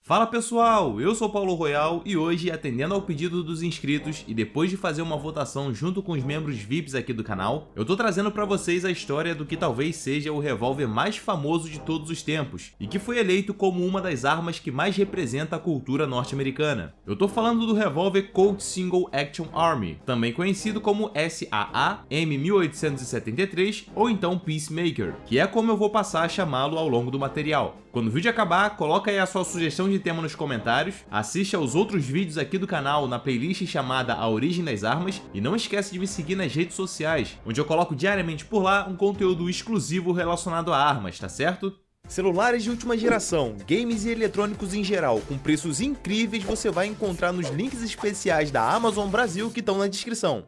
Fala pessoal, eu sou Paulo Royal e hoje, atendendo ao pedido dos inscritos e depois de fazer uma votação junto com os membros VIPs aqui do canal, eu tô trazendo pra vocês a história do que talvez seja o revólver mais famoso de todos os tempos e que foi eleito como uma das armas que mais representa a cultura norte-americana. Eu tô falando do revólver Colt Single Action Army, também conhecido como SAA M1873 ou então Peacemaker, que é como eu vou passar a chamá-lo ao longo do material. Quando o vídeo acabar, coloca aí a sua sugestão de tema nos comentários, assiste aos outros vídeos aqui do canal na playlist chamada A Origem das Armas e não esquece de me seguir nas redes sociais, onde eu coloco diariamente por lá um conteúdo exclusivo relacionado a armas, tá certo? Celulares de última geração, games e eletrônicos em geral, com preços incríveis você vai encontrar nos links especiais da Amazon Brasil que estão na descrição.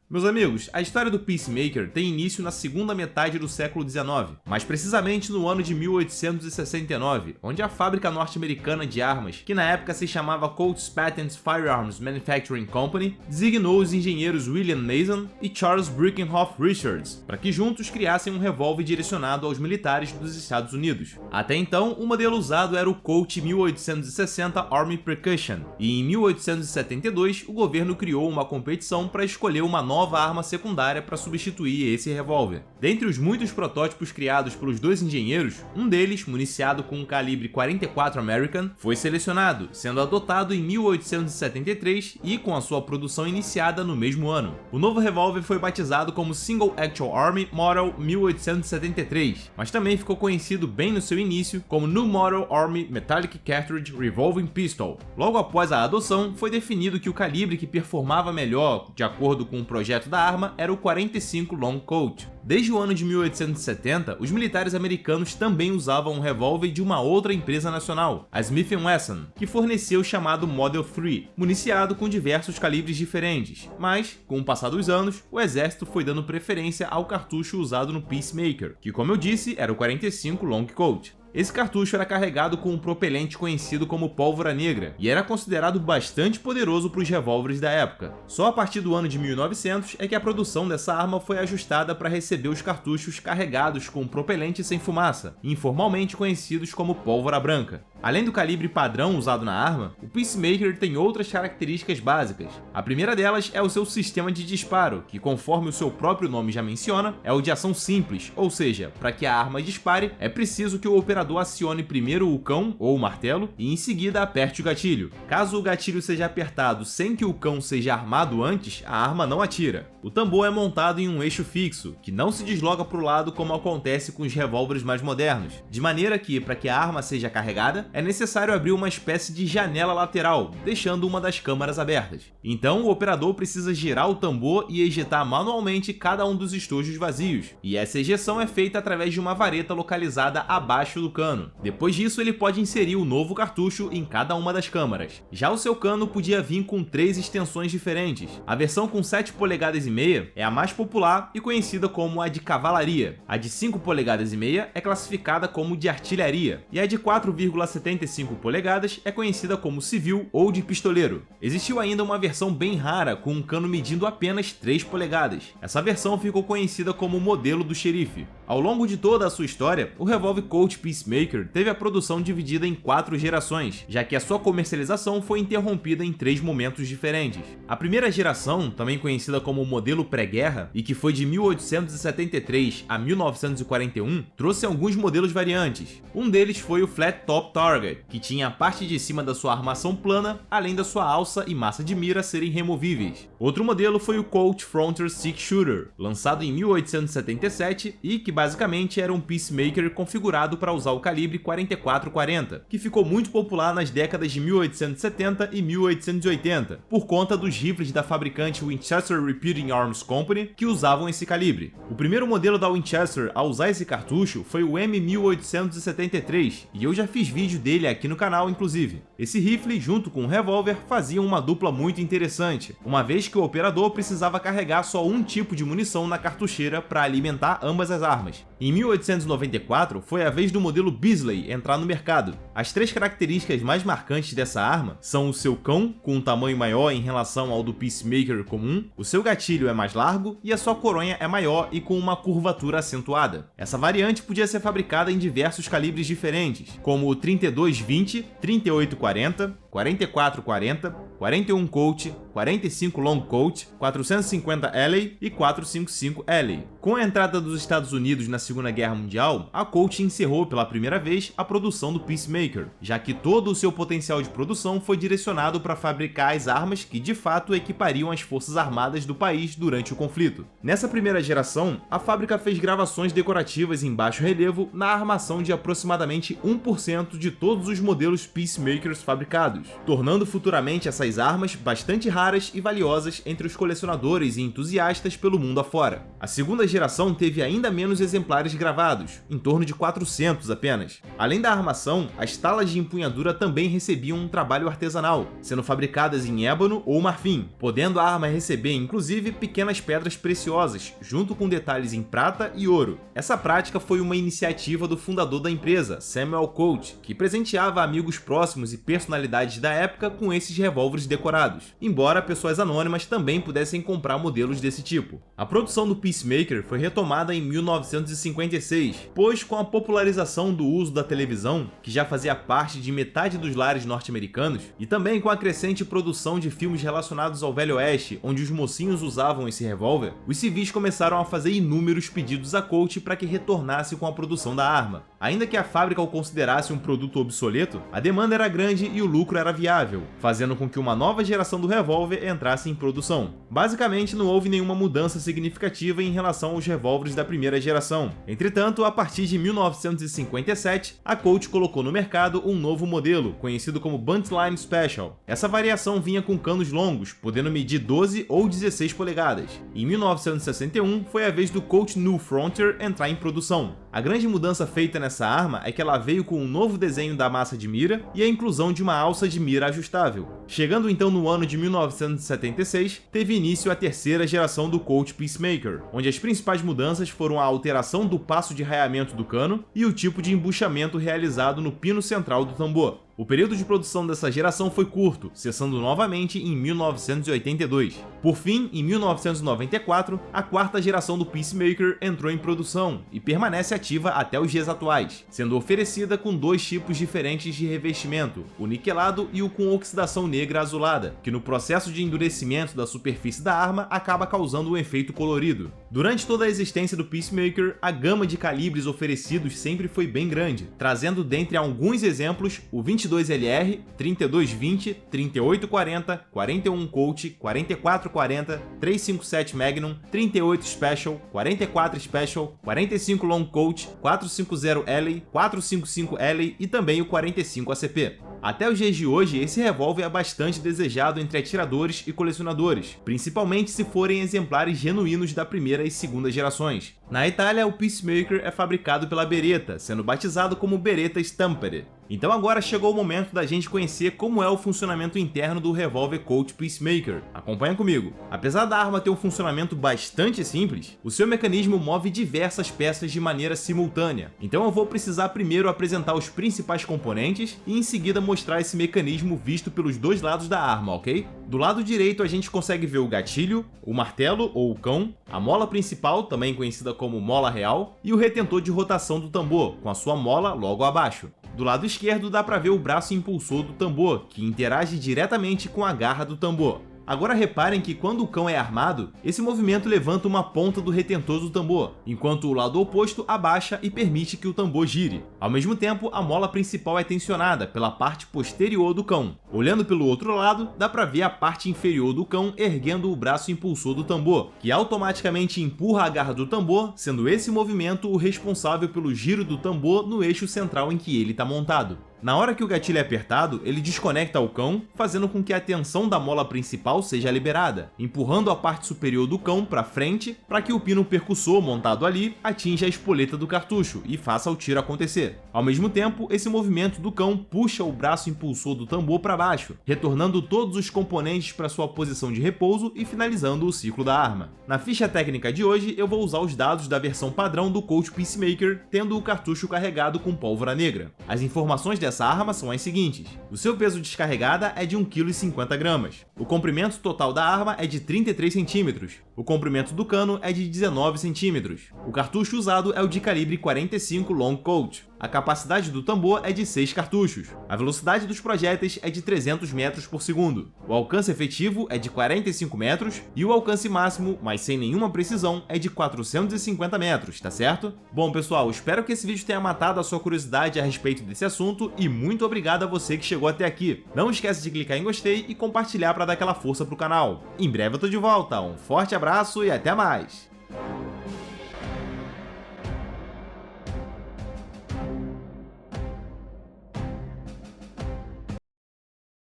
Meus amigos, a história do Peacemaker tem início na segunda metade do século XIX, mais precisamente no ano de 1869, onde a fábrica norte-americana de armas, que na época se chamava Colt's Patent Firearms Manufacturing Company, designou os engenheiros William Mason e Charles Breckenhoff Richards para que juntos criassem um revólver direcionado aos militares dos Estados Unidos. Até então, o modelo usado era o Colt 1860 Army Percussion, e em 1872 o governo criou uma competição para escolher uma nova arma secundária para substituir esse revólver. Dentre os muitos protótipos criados pelos dois engenheiros, um deles, municiado com um calibre 44 American, foi selecionado, sendo adotado em 1873 e com a sua produção iniciada no mesmo ano. O novo revólver foi batizado como Single Action Army Model 1873, mas também ficou conhecido bem no seu início como New Model Army Metallic Cartridge Revolving Pistol. Logo após a adoção, foi definido que o calibre que performava melhor, de acordo com o projeto da arma, era o 45 Long Colt. Desde o ano de 1870, os militares americanos também usavam um revólver de uma outra empresa nacional, a Smith & Wesson, que forneceu o chamado Model 3, municiado com diversos calibres diferentes, mas, com o passar dos anos, o exército foi dando preferência ao cartucho usado no Peacemaker, que, como eu disse, era o 45 Long Colt. Esse cartucho era carregado com um propelente conhecido como pólvora negra e era considerado bastante poderoso para os revólveres da época. Só a partir do ano de 1900 é que a produção dessa arma foi ajustada para receber os cartuchos carregados com propelente sem fumaça, informalmente conhecidos como pólvora branca. Além do calibre padrão usado na arma, o Peacemaker tem outras características básicas. A primeira delas é o seu sistema de disparo, que, conforme o seu próprio nome já menciona, é o de ação simples, ou seja, para que a arma dispare, é preciso que o operador acione primeiro o cão ou o martelo e em seguida aperte o gatilho. Caso o gatilho seja apertado sem que o cão seja armado antes, a arma não atira. O tambor é montado em um eixo fixo, que não se desloca para o lado como acontece com os revólveres mais modernos, de maneira que, para que a arma seja carregada, é necessário abrir uma espécie de janela lateral, deixando uma das câmaras abertas. Então, o operador precisa girar o tambor e ejetar manualmente cada um dos estojos vazios, e essa ejeção é feita através de uma vareta localizada abaixo do cano. Depois disso, ele pode inserir o novo cartucho em cada uma das câmaras. Já o seu cano podia vir com 3 extensões diferentes. A versão com 7,5 polegadas é a mais popular e conhecida como a de cavalaria. A de 5,5 polegadas é classificada como de artilharia, e a de 4,75 polegadas é conhecida como civil ou de pistoleiro. Existiu ainda uma versão bem rara com um cano medindo apenas 3 polegadas. Essa versão ficou conhecida como modelo do xerife. Ao longo de toda a sua história, o revólver Colt Peacemaker teve a produção dividida em 4 gerações, já que a sua comercialização foi interrompida em 3 momentos diferentes. A primeira geração, também conhecida como modelo pré-guerra, e que foi de 1873 a 1941, trouxe alguns modelos variantes. Um deles foi o Flat Top Target, que tinha a parte de cima da sua armação plana, além da sua alça e massa de mira serem removíveis. Outro modelo foi o Colt Frontier Six Shooter, lançado em 1877 e que basicamente era um Peacemaker configurado para usar o calibre 44-40, que ficou muito popular nas décadas de 1870 e 1880, por conta dos rifles da fabricante Winchester Repeating Arms Company que usavam esse calibre. O primeiro modelo da Winchester a usar esse cartucho foi o M1873, e eu já fiz vídeo dele aqui no canal inclusive. Esse rifle, junto com o revólver, faziam uma dupla muito interessante, uma vez que o operador precisava carregar só um tipo de munição na cartucheira para alimentar ambas as armas. Em 1894, foi a vez do modelo Beasley entrar no mercado. As 3 características mais marcantes dessa arma são o seu cão, com um tamanho maior em relação ao do Peacemaker comum, o seu gatilho é mais largo e a sua coronha é maior e com uma curvatura acentuada. Essa variante podia ser fabricada em diversos calibres diferentes, como o 32-20, 38-40, 44-40, 41 Colt, 45 Long Colt, 450 Alley e 455 Alley. Com a entrada dos Estados Unidos na Segunda Guerra Mundial, a Colt encerrou pela primeira vez a produção do Peacemaker, já que todo o seu potencial de produção foi direcionado para fabricar as armas que de fato equipariam as forças armadas do país durante o conflito. Nessa primeira geração, a fábrica fez gravações decorativas em baixo relevo na armação de aproximadamente 1% de todos os modelos Peacemakers fabricados, tornando futuramente essas armas bastante raras e valiosas entre os colecionadores e entusiastas pelo mundo afora. A segunda geração teve ainda menos exemplares gravados, em torno de 400 apenas. Além da armação, as talas de empunhadura também recebiam um trabalho artesanal, sendo fabricadas em ébano ou marfim, podendo a arma receber inclusive pequenas pedras preciosas, junto com detalhes em prata e ouro. Essa prática foi uma iniciativa do fundador da empresa, Samuel Colt, que presenteava amigos próximos e personalidades da época com esses revólveres decorados, embora pessoas anônimas também pudessem comprar modelos desse tipo. A produção do Peacemaker foi retomada em 1956, pois com a popularização do uso da televisão, que já fazia parte de metade dos lares norte-americanos, e também com a crescente produção de filmes relacionados ao Velho Oeste, onde os mocinhos usavam esse revólver, os civis começaram a fazer inúmeros pedidos a Colt para que retornasse com a produção da arma. Ainda que a fábrica o considerasse um produto obsoleto, a demanda era grande e o lucro era viável, fazendo com que uma nova geração do revólver entrasse em produção. Basicamente, não houve nenhuma mudança significativa em relação aos revólveres da primeira geração. Entretanto, a partir de 1957, a Colt colocou no mercado um novo modelo, conhecido como Buntline Special. Essa variação vinha com canos longos, podendo medir 12 ou 16 polegadas. Em 1961, foi a vez do Colt New Frontier entrar em produção. A grande mudança feita nessa arma é que ela veio com um novo desenho da massa de mira e a inclusão de uma alça de mira ajustável. Chegando então no ano de 1976, teve início a terceira geração do Colt Peacemaker, onde as principais mudanças foram a alteração do passo de raiamento do cano e o tipo de embuchamento realizado no pino central do tambor. O período de produção dessa geração foi curto, cessando novamente em 1982. Por fim, em 1994, a quarta geração do Peacemaker entrou em produção e permanece ativa até os dias atuais, sendo oferecida com 2 tipos diferentes de revestimento, o niquelado e o com oxidação negra azulada, que no processo de endurecimento da superfície da arma acaba causando um efeito colorido. Durante toda a existência do Peacemaker, a gama de calibres oferecidos sempre foi bem grande, trazendo dentre alguns exemplos o 22LR, 3220, 3840, 41 Colt, 4440, 357 Magnum, 38 Special, 44 Special, 45 Long Colt, 450 Alley, 455 Alley e também o 45 ACP. Até os dias de hoje, esse revólver é bastante desejado entre atiradores e colecionadores, principalmente se forem exemplares genuínos da primeira e segunda gerações. Na Itália, o Peacemaker é fabricado pela Beretta, sendo batizado como Beretta Stampede. Então agora chegou o momento da gente conhecer como é o funcionamento interno do revólver Colt Peacemaker. Acompanha comigo. Apesar da arma ter um funcionamento bastante simples, o seu mecanismo move diversas peças de maneira simultânea. Então eu vou precisar primeiro apresentar os principais componentes e em seguida mostrar esse mecanismo visto pelos dois lados da arma, ok? Do lado direito a gente consegue ver o gatilho, o martelo ou o cão, a mola principal, também conhecida como mola real, e o retentor de rotação do tambor, com a sua mola logo abaixo. Do lado esquerdo dá para ver o braço impulsor do tambor, que interage diretamente com a garra do tambor. Agora reparem que quando o cão é armado, esse movimento levanta uma ponta do retentor do tambor, enquanto o lado oposto abaixa e permite que o tambor gire. Ao mesmo tempo, a mola principal é tensionada pela parte posterior do cão. Olhando pelo outro lado, dá para ver a parte inferior do cão erguendo o braço impulsor do tambor, que automaticamente empurra a garra do tambor, sendo esse movimento o responsável pelo giro do tambor no eixo central em que ele está montado. Na hora que o gatilho é apertado, ele desconecta o cão, fazendo com que a tensão da mola principal seja liberada, empurrando a parte superior do cão para frente para que o pino percussor montado ali atinja a espoleta do cartucho e faça o tiro acontecer. Ao mesmo tempo, esse movimento do cão puxa o braço impulsor do tambor para baixo, retornando todos os componentes para sua posição de repouso e finalizando o ciclo da arma. Na ficha técnica de hoje, eu vou usar os dados da versão padrão do Colt Peacemaker, tendo o cartucho carregado com pólvora negra. As informações dessa arma são as seguintes: o seu peso descarregada é de 1,50 kg, o comprimento total da arma é de 33 cm, o comprimento do cano é de 19 cm, o cartucho usado é o de calibre 45 Long Colt, a capacidade do tambor é de 6 cartuchos, a velocidade dos projéteis é de 300 metros por segundo, o alcance efetivo é de 45 metros e o alcance máximo, mas sem nenhuma precisão, é de 450 metros, tá certo? Bom pessoal, espero que esse vídeo tenha matado a sua curiosidade a respeito desse assunto e muito obrigado a você que chegou até aqui. Não esquece de clicar em gostei e compartilhar para dar aquela força pro canal. Em breve eu tô de volta, um forte abraço e até mais!